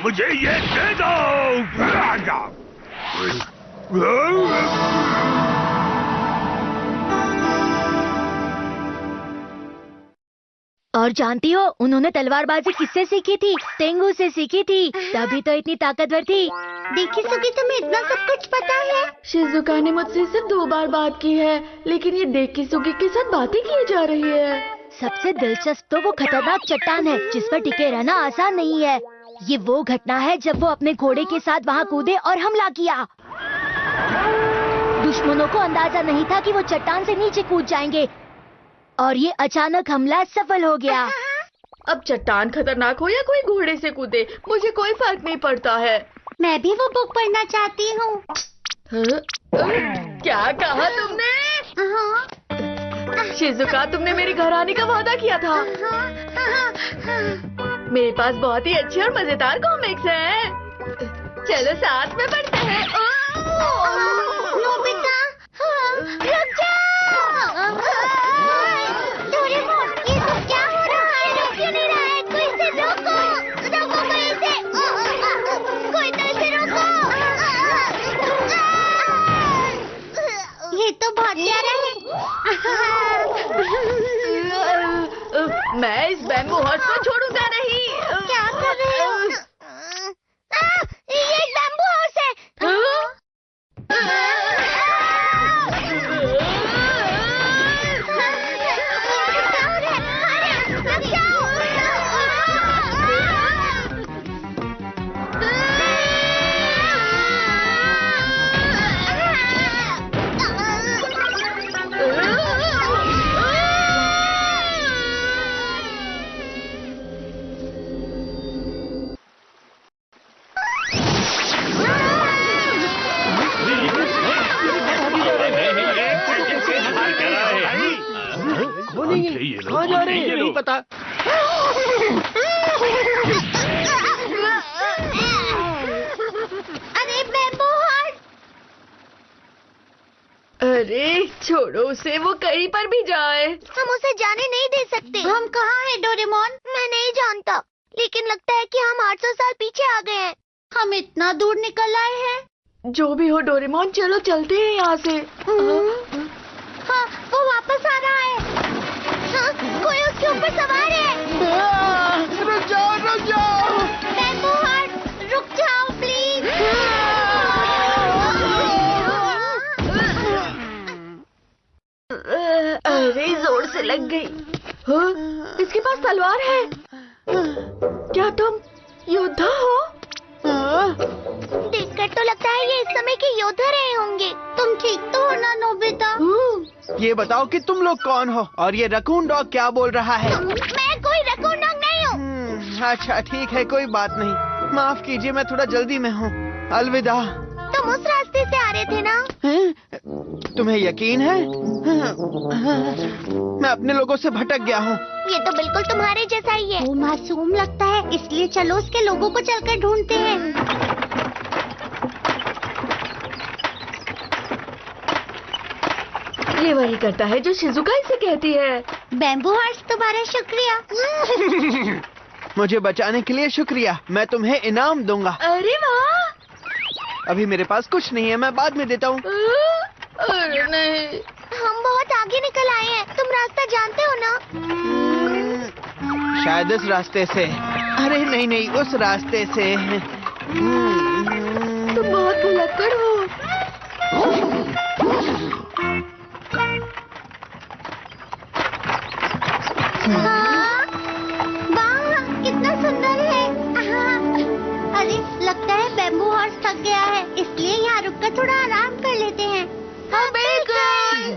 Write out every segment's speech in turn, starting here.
मुझे ये दे दो। और जानती हो उन्होंने तलवारबाजी किससे सीखी थी? तेंगू से सीखी थी, तभी तो इतनी ताकतवर थी। डेकिसुगी, तुम्हें इतना सब कुछ पता है? शिजुका ने मुझसे सिर्फ 2 बार बात की है, लेकिन ये डेकिसुगी के साथ बातें की जा रही है। सबसे दिलचस्प तो वो खतरनाक चट्टान है जिस पर टिके रहना आसान नहीं है। ये वो घटना है जब वो अपने घोड़े के साथ वहाँ कूदे और हमला किया। दुश्मनों को अंदाजा नहीं था कि वो चट्टान से नीचे कूद जाएंगे और ये अचानक हमला सफल हो गया। अब चट्टान खतरनाक हो या कोई घोड़े से कूदे, मुझे कोई फर्क नहीं पड़ता है। मैं भी वो बुक पढ़ना चाहती हूँ। क्या कहा तुमने? शिजुका, तुमने मेरे घर आने का वादा किया था। मेरे पास बहुत ही अच्छे और मजेदार कॉमिक्स हैं। चलो साथ में पढ़ते हैं। नोबिता, रुक जाओ। डोरेमोन, ये सब क्या हो रहा है? रुक क्यों नहीं रहा है? कोई इसे रोको, रोको कोई इसे। कोई तो इसे रोको। ये तो बहुत प्यारा है। मैं इस बैम्बू हॉर्स को छोड़ूंगा नहीं। क्या कर रहे हो? ये एक बैम्बू हाउस है। कहाँ जा रहे हैं? नहीं पता। अरे बैम्बू हार्ट! अरे छोड़ो उसे, वो कहीं पर भी जाए। हम उसे जाने नहीं दे सकते। हम कहाँ हैं डोरेमोन? मैं नहीं जानता, लेकिन लगता है कि हम 800 साल पीछे आ गए हैं। हम इतना दूर निकल आए हैं। जो भी हो डोरेमोन, चलो चलते हैं यहाँ से। हाँ, वो वापस आ रहा है। हाँ, कोई उसके ऊपर सवार है। रुक जाओ, रुक जाओ। बैम्बू हार्ट, रुक जाओ प्लीज। अरे जोर से लग गई। हाँ, इसके पास तलवार है। क्या तुम योद्धा हो? देखकर तो लगता है ये इस समय के योद्धा रहे होंगे। तुम ठीक तो हो ना नोबिता? ये बताओ कि तुम लोग कौन हो और ये रकून डॉग क्या बोल रहा है? मैं कोई रकून डॉग नहीं हूँ। अच्छा ठीक है, कोई बात नहीं। माफ कीजिए, मैं थोड़ा जल्दी में हूँ। अलविदा। तुम उस रास्ते से आ रहे थे ना? तुम्हें यकीन है? मैं अपने लोगों से भटक गया हूँ। ये तो बिल्कुल तुम्हारे जैसा ही है। वो मासूम लगता है, इसलिए चलो उसके लोगों को चलकर ढूंढते हैं। ये वही करता है जो शिजुका इसे कहती है। बैम्बू हार्ट्स, तुम्हारा शुक्रिया। मुझे बचाने के लिए शुक्रिया। मैं तुम्हें इनाम दूंगा। अरे वाह! अभी मेरे पास कुछ नहीं है, मैं बाद में देता हूँ। अरे नहीं। हम बहुत आगे निकल आए हैं। तुम रास्ता जानते हो ना? शायद इस रास्ते से। अरे नहीं नहीं, उस रास्ते से। तुम बहुत भुलक्कड़ हो। हाँ? वाह, कितना सुंदर है। अरे लगता है बैम्बू हॉर्स थक गया है, इसलिए यहाँ रुककर थोड़ा आराम कर लेते हैं। हाँ बिल्कुल।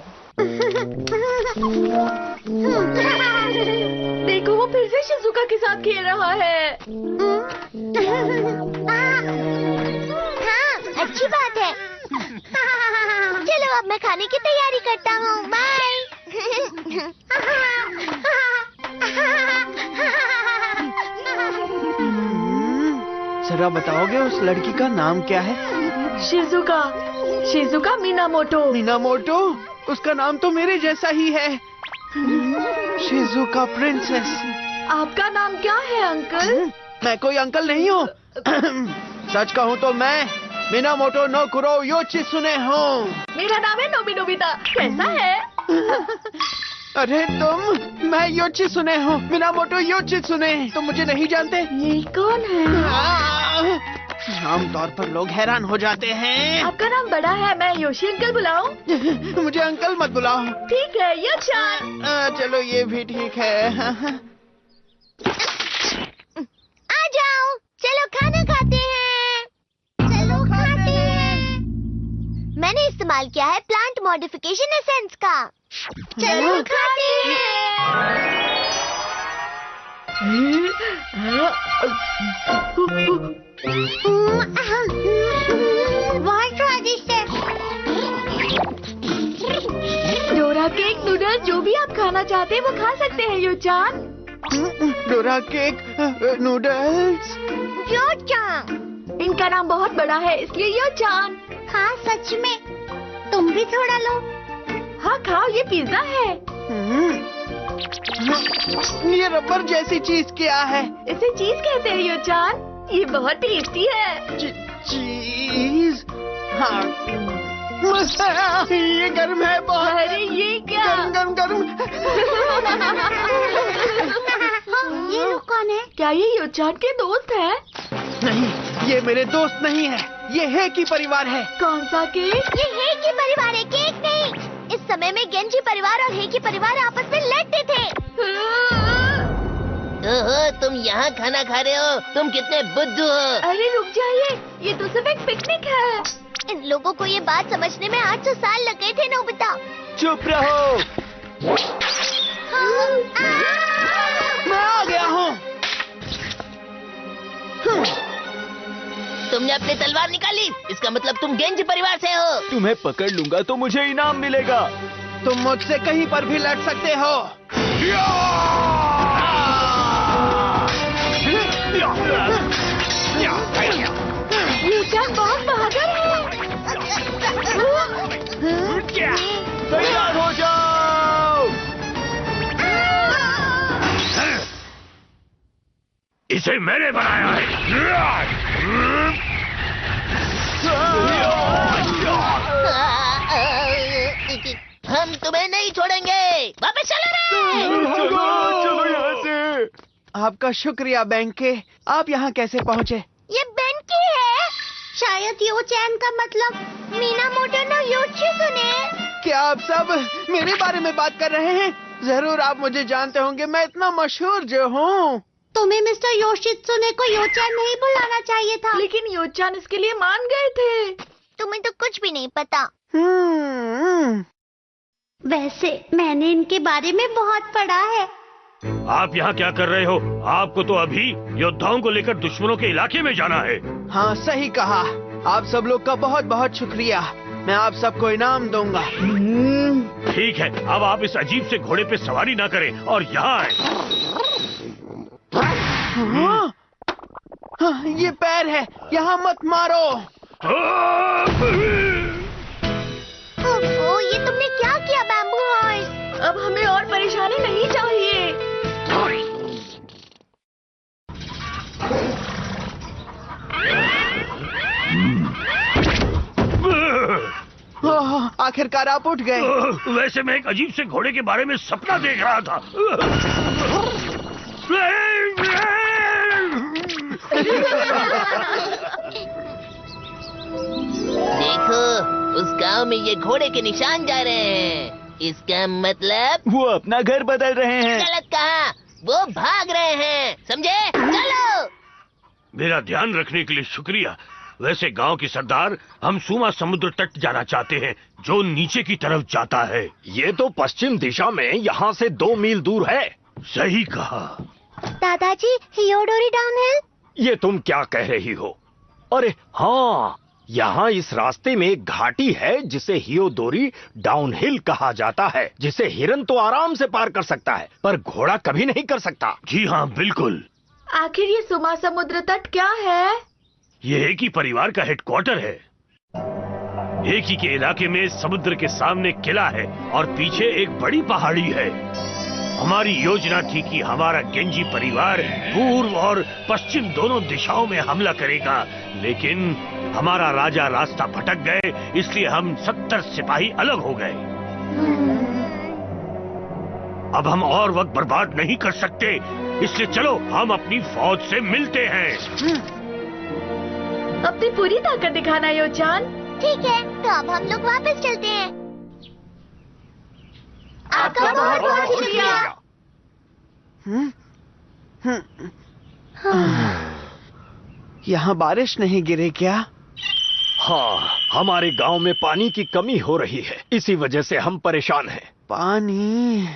देखो वो फिर से शिजुका के साथ खेल रहा है। हाँ, अच्छी बात है। चलो अब मैं खाने की तैयारी करता हूँ। बाय। जरा बताओगे उस लड़की का नाम क्या है? शिजुका। Shizuka Minamoto. मिनामोटो? उसका नाम तो मेरे जैसा ही है। Shizuka princess. आपका नाम क्या है अंकल? मैं कोई अंकल नहीं हूँ। सच कहूँ तो मैं मिनामोटो नो कुरो योशित्सुने हूँ। मेरा नाम है नोबिता। कैसा है? अरे तुम, मैं योशित्सुने हूँ, मिनामोटो योशित्सुने। तुम मुझे नहीं जानते? ये कौन है? आमतौर पर लोग हैरान हो जाते हैं। आपका नाम बड़ा है, मैं योशी अंकल बुलाऊं? मुझे अंकल मत बुलाओ। ठीक है यो-चान। चलो ये भी ठीक है। आ जाओ, चलो खाना खाते हैं। चलो खाते हैं। मैंने इस्तेमाल किया है प्लांट मॉडिफिकेशन एसेंस का। चलो खाते हैं। बहुत स्वादिष्ट है। डोरा केक, नूडल्स, जो भी आप खाना चाहते हैं वो खा सकते हैं यो-चान। Dora cake, noodles. यो-चान। इनका नाम बहुत बड़ा है इसलिए यो-चान। हाँ सच में। तुम भी थोड़ा लो। हाँ खाओ, ये पिज्जा है। ये रबर जैसी चीज क्या है? इसे चीज कहते हैं यो-चान। ये बहुत टेस्टी है। चीज? हाँ। ये गर्म है बहुत। अरे ये क्या? गर्म गर्म गर्म। ये लोग कौन है? क्या ये यो-चान के दोस्त हैं? नहीं, ये मेरे दोस्त नहीं है, ये हेकी परिवार है। कौन सा केक? ये हेकी परिवार है, केक नहीं। इस समय में गेंजी परिवार और हेकी परिवार आपस में लड़ते थे। ओहो, तुम यहाँ खाना खा रहे हो? तुम कितने बुद्धू हो? अरे रुक जाइए, ये तो सिर्फ एक पिकनिक है। इन लोगों को ये बात समझने में 800 साल लग गए थे नोबिता। चुप रहो। मैं आ गया हूँ। तुमने अपनी तलवार निकाली, इसका मतलब तुम गेंजी परिवार से हो। तुम्हें पकड़ लूंगा तो मुझे इनाम मिलेगा। तुम मुझसे कहीं पर भी लड़ सकते हो। यो-चान बहुत बहादुर है। तैयार हो जाओ। इसे मैंने बनाया है। हम तुम्हें नहीं छोड़ेंगे। वापस चलो रे। चलो यहाँ से। आपका शुक्रिया बैंके। आप यहाँ कैसे पहुँचे? ये बेंकी है। शायद यो-चान का मतलब मिनामोटो नो योशित्सुने। क्या आप सब मेरे बारे में बात कर रहे हैं? जरूर आप मुझे जानते होंगे, मैं इतना मशहूर जो हूँ। तुम्हें मिस्टर योशित्सुने को यो-चान नहीं बुलाना चाहिए था। लेकिन यो-चान इसके लिए मान गए थे। तुम्हें तो कुछ भी नहीं पता। वैसे मैंने इनके बारे में बहुत पढ़ा है। आप यहाँ क्या कर रहे हो? आपको तो अभी योद्धाओं को लेकर दुश्मनों के इलाके में जाना है। हाँ सही कहा। आप सब लोग का बहुत बहुत शुक्रिया। मैं आप सबको इनाम दूंगा। ठीक है, अब आप इस अजीब से घोड़े पे सवारी ना करें और यहाँ आए। हाँ, ये पैर है, यहाँ मत मारो। ओह, ये तुमने क्या किया बैम्बू हॉर्स? अब हमें और परेशानी नहीं चाहिए। आखिरकार आप उठ गए। वैसे मैं एक अजीब से घोड़े के बारे में सपना देख रहा था। देखो, उस गांव में ये घोड़े के निशान जा रहे हैं। इसका मतलब वो अपना घर बदल रहे हैं। गलत कहा, वो भाग रहे हैं। समझे? चलो। मेरा ध्यान रखने के लिए शुक्रिया। वैसे गांव की सरदार, हम सुमा समुद्र तट जाना चाहते हैं, जो नीचे की तरफ जाता है। ये तो पश्चिम दिशा में यहाँ से 2 मील दूर है। सही कहा। दादाजी, हियोडोरी डाउनहिल। ये तुम क्या कह रही हो? अरे हाँ, यहाँ इस रास्ते में एक घाटी है जिसे हियोदोरी डाउनहिल कहा जाता है, जिसे हिरन तो आराम से पार कर सकता है, पर घोड़ा कभी नहीं कर सकता। जी हाँ, बिल्कुल। आखिर ये सुमा समुद्र तट क्या है? ये एक ही परिवार का हेडक्वार्टर है। एक ही के इलाके में समुद्र के सामने किला है और पीछे एक बड़ी पहाड़ी है। हमारी योजना थी कि हमारा गेंजी परिवार पूर्व और पश्चिम दोनों दिशाओं में हमला करेगा, लेकिन हमारा राजा रास्ता भटक गए, इसलिए हम 70 सिपाही अलग हो गए। अब हम और वक्त बर्बाद नहीं कर सकते, इसलिए चलो हम अपनी फौज से मिलते हैं। अपनी पूरी ताकत दिखाना योचान। ठीक है, तो अब हम लोग वापस चलते हैं। आपका बहुत बहुत शुक्रिया। यहाँ बारिश नहीं गिरे क्या? हाँ, हमारे गांव में पानी की कमी हो रही है, इसी वजह से हम परेशान हैं। पानी?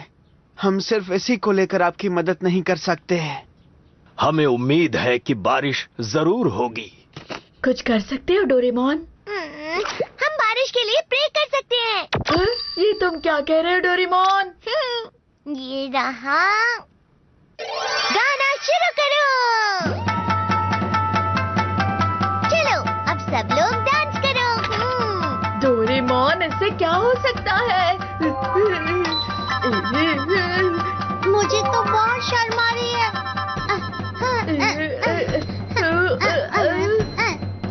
हम सिर्फ इसी को लेकर आपकी मदद नहीं कर सकते। हमें उम्मीद है कि बारिश जरूर होगी। कुछ कर सकते हो डोरेमोन? हम बारिश के लिए प्रे कर सकते हैं। ये तुम क्या कह रहे हो डोरेमोन? ये रहा। गाना शुरू करो। चलो, अब सब लोग डांस करो। डोरेमोन, इससे क्या हो सकता है? मुझे तो बहुत शर्म आ रही है।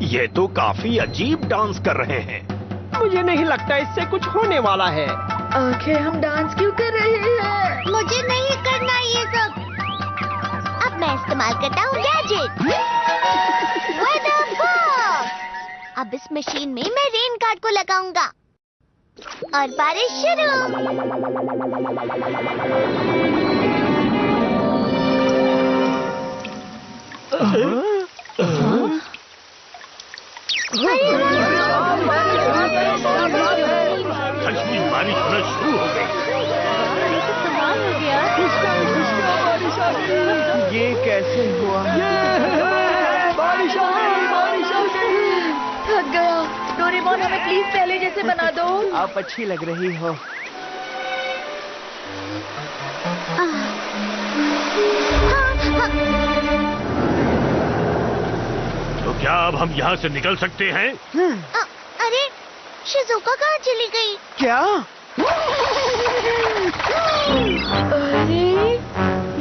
ये तो काफी अजीब डांस कर रहे हैं। मुझे नहीं लगता इससे कुछ होने वाला है। आखिर हम डांस क्यों कर रहे हैं? मुझे नहीं करना ये सब। अब मैं इस्तेमाल करता हूँ गैजेट। Weather box. अब इस मशीन में मैं रेन कार्ड को लगाऊंगा और बारिश शुरू। सचमुच बारिश होना शुरू हो गई। ये कैसे हुआ? बारिश आ गई, बारिश आ गई। थक गया। डोरेमोन, हमें प्लीज पहले जैसे बना दो। आप अच्छी लग रही हो। तो क्या अब हम यहाँ से निकल सकते हैं? अरे, शिजुका कहाँ चली गई? क्या? अरे,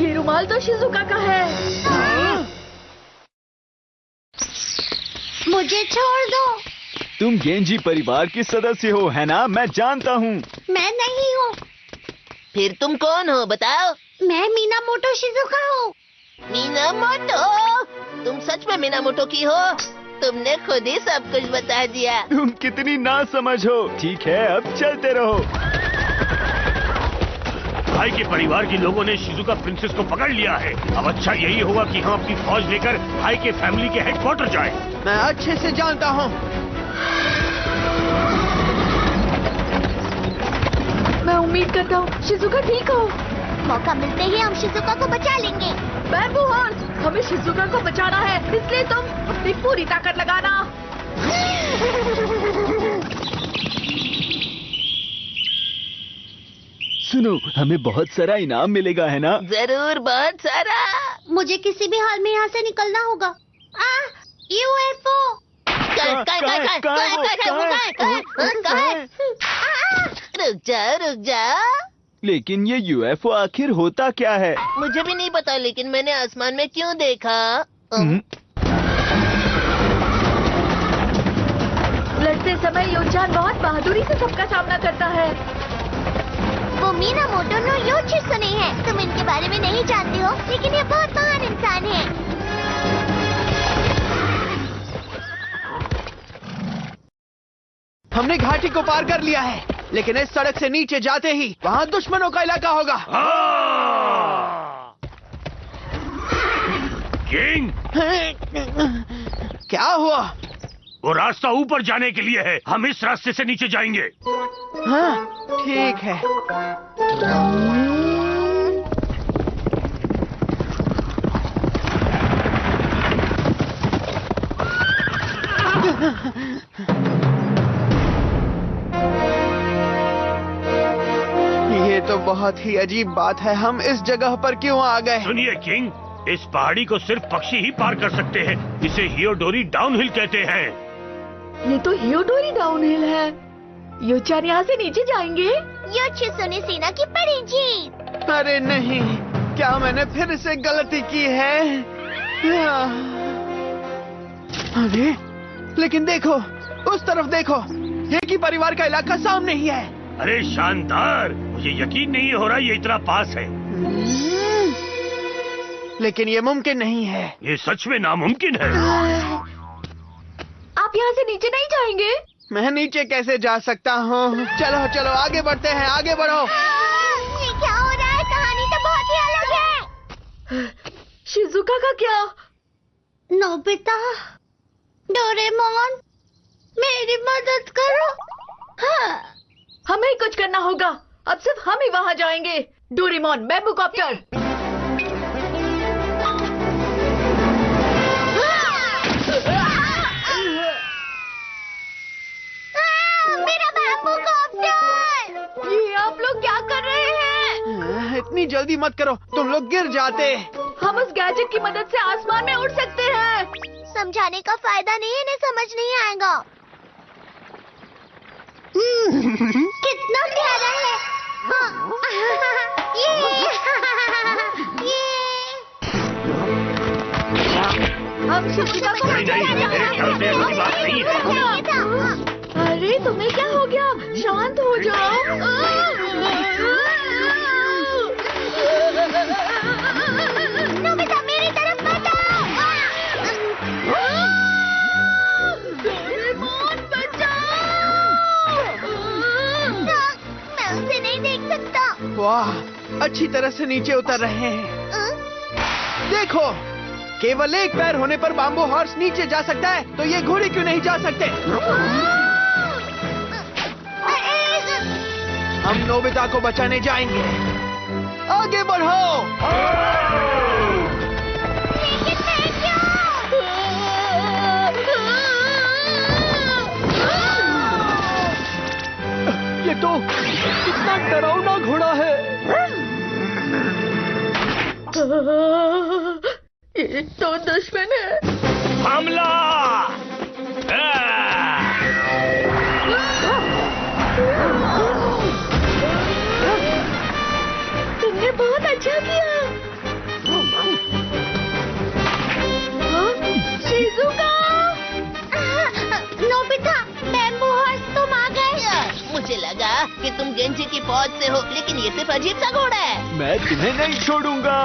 ये रुमाल तो शिजुका का है। मुझे छोड़ दो। तुम गेंजी परिवार की सदस्य हो, है ना? मैं जानता हूँ। मैं नहीं हूँ। फिर तुम कौन हो बताओ? मैं मीनामोटो शिजुका हूँ। मीनामोटो? तुम सच में मीनामोटो की हो? तुमने खुद ही सब कुछ बता दिया। तुम कितनी नासमझ हो। ठीक है, अब चलते रहो। भाई के परिवार के लोगों ने शिजुका प्रिंसेस को पकड़ लिया है। अब अच्छा यही होगा कि हम अपनी फौज लेकर भाई के फैमिली के हेडक्वार्टर जाएं। मैं अच्छे से जानता हूँ। मैं उम्मीद करता हूँ शिजुका ठीक हो। मौका मिलते ही हम शिजुका को बचा लेंगे। बैम्बू हॉर्स, हमें शिजुका को बचाना है, इसलिए तुम अपनी पूरी ताकत लगाना। सुनो, हमें बहुत सारा इनाम मिलेगा, है ना? जरूर, बहुत सारा। मुझे किसी भी हाल में यहाँ से निकलना होगा। यूएफओ। रुक जा। लेकिन ये यूएफओ आखिर होता क्या है? मुझे भी नहीं पता, लेकिन मैंने आसमान में क्यों देखा? लड़ते समय योचान बहुत बहादुरी से सबका सामना करता है। वो मीनामोटो नो योशित्सुने हैं। तुम इनके बारे में नहीं जानते हो, लेकिन ये बहुत महान इंसान है। हमने घाटी को पार कर लिया है, लेकिन इस सड़क से नीचे जाते ही वहाँ दुश्मनों का इलाका होगा। किंग, क्या हुआ? वो रास्ता ऊपर जाने के लिए है, हम इस रास्ते से नीचे जाएंगे। हाँ, ठीक है। ये तो बहुत ही अजीब बात है। हम इस जगह पर क्यों आ गए? सुनिए किंग, इस पहाड़ी को सिर्फ पक्षी ही पार कर सकते हैं। इसे हियोडोरी डाउनहिल कहते हैं। ये तो हियोडोरी डाउनहिल है। योचान यहाँ से नीचे जाएंगे। योशित्सुने सेना की बड़ी जीत। अरे नहीं, क्या मैंने फिर से गलती की है? अरे लेकिन देखो, उस तरफ देखो, हेकी परिवार का इलाका सामने ही है। अरे शानदार, मुझे यकीन नहीं हो रहा ये इतना पास है। लेकिन ये मुमकिन नहीं है। ये सच में नामुमकिन है। आप यहाँ से नीचे नहीं जाएंगे? मैं नीचे कैसे जा सकता हूँ? चलो चलो आगे बढ़ते हैं, आगे बढ़ो। ये क्या हो रहा है? कहानी तो बहुत ही अलग है। शिजुका का क्या? नोबिता, डोरेमोन, मेरी मदद करो। हाँ। हमें ही कुछ करना होगा। अब सिर्फ हम ही वहाँ जाएंगे। Doraemon, bamboo copter. मेरा बैम्बू कॉप्टर! ये आप लोग क्या कर रहे हैं? इतनी जल्दी मत करो, तुम लोग गिर जाते। हम उस गैजेट की मदद से आसमान में उड़ सकते हैं। समझाने का फायदा नहीं है, इन्हें समझ नहीं आएगा। कितना प्यारा है। ये हम शिजुका को नहीं, नहीं, मेरे ख्याल से ऐसी बात नहीं है। अरे तुम्हें क्या हो गया? शांत हो जाओ। नोबिता, मेरी तरफ मत आओ। डोरेमोन, बचाओ! मैं उसे नहीं देख सकता। वाह, अच्छी तरह से नीचे उतर रहे हैं। देखो, केवल एक पैर होने पर बाम्बू हॉर्स नीचे जा सकता है, तो ये घोड़े क्यों नहीं जा सकते? हम नोबिता को बचाने जाएंगे। आगे बढ़ो। लेकिन मैं क्यों? ये तो कितना डरावना घोड़ा है। ये तो दुश्मन है। हमला! तुमने बहुत अच्छा किया। शिजुका! नोबिता, बैम्बू हॉर्स तुम आ गए। मुझे लगा कि तुम गेंजी की फौज से हो, लेकिन ये सिर्फ अजीब सा घोड़ा है। मैं तुम्हें नहीं छोड़ूंगा।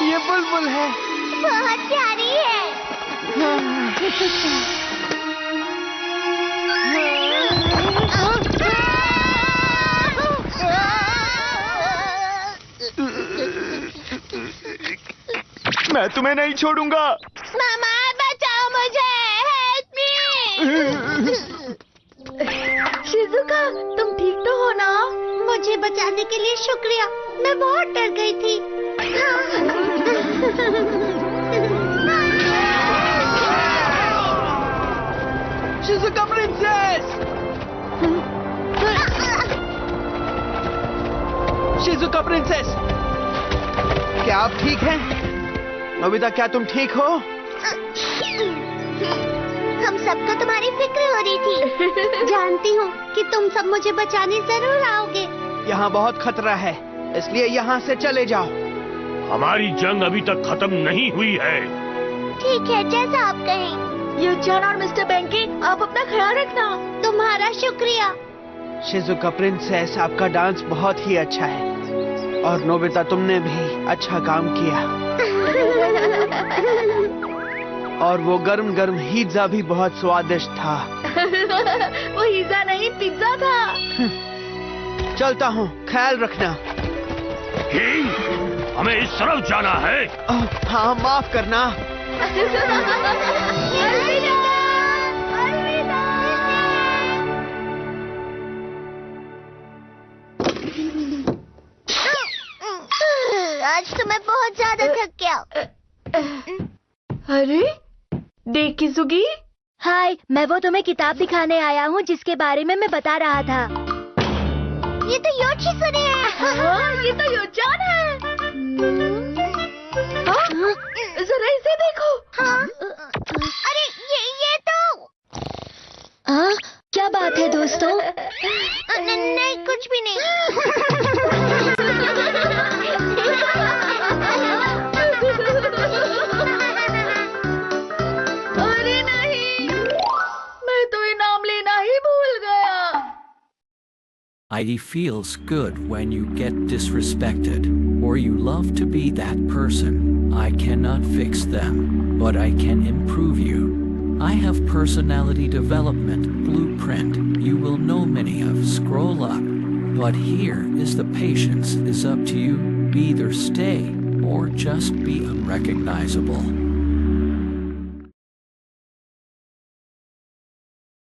ये बुलबुल है। बहुत प्यारी है। मैं तुम्हें नहीं छोड़ूंगा। मामा, बचाओ मुझे। Help me. शिजुका, तुम ठीक तो हो ना? मुझे बचाने के लिए शुक्रिया। मैं बहुत डर गई थी। Shizuka princess! Shizuka princess! क्या आप ठीक हैं? नोबिता, क्या तुम ठीक हो? हम सबको तुम्हारी फिक्र हो रही थी। जानती हूँ कि तुम सब मुझे बचाने जरूर आओगे। यहाँ बहुत खतरा है, इसलिए यहाँ से चले जाओ। हमारी जंग अभी तक खत्म नहीं हुई है। ठीक है, जैसा आप कहें। यूचान और मिस्टर बेंकी, आप अपना ख्याल रखना। तुम्हारा शुक्रिया। शिजुका प्रिंसेस, आपका डांस बहुत ही अच्छा है। और नोबिता, तुमने भी अच्छा काम किया। और वो गरम गरम हिज़ा भी बहुत स्वादिष्ट था। वो हिज़ा नहीं, पिज्जा था। चलता हूँ, ख्याल रखना। हमें इस तरफ जाना है। हाँ, माफ करना। अलविदा, अलविदा। आज तो मैं बहुत ज्यादा थक गया। अरे देख किजुगी। हाय, मैं वो तुम्हें किताब दिखाने आया हूँ जिसके बारे में मैं बता रहा था। ये तो योची सुने है। ये तो यूचान है। हाँ? जरा इसे देखो। हाँ? अरे ये तो क्या बात है दोस्तों? नहीं कुछ भी नहीं। अरे नहीं, मैं तो इनाम लेना ही भूल गया। It feels good when you get disrespected, or you love to be that person. I cannot fix them, but I can improve you. I have personality development blueprint. You will know many of. Scroll up. But here is the patience is up to you. Either stay or just be unrecognizable.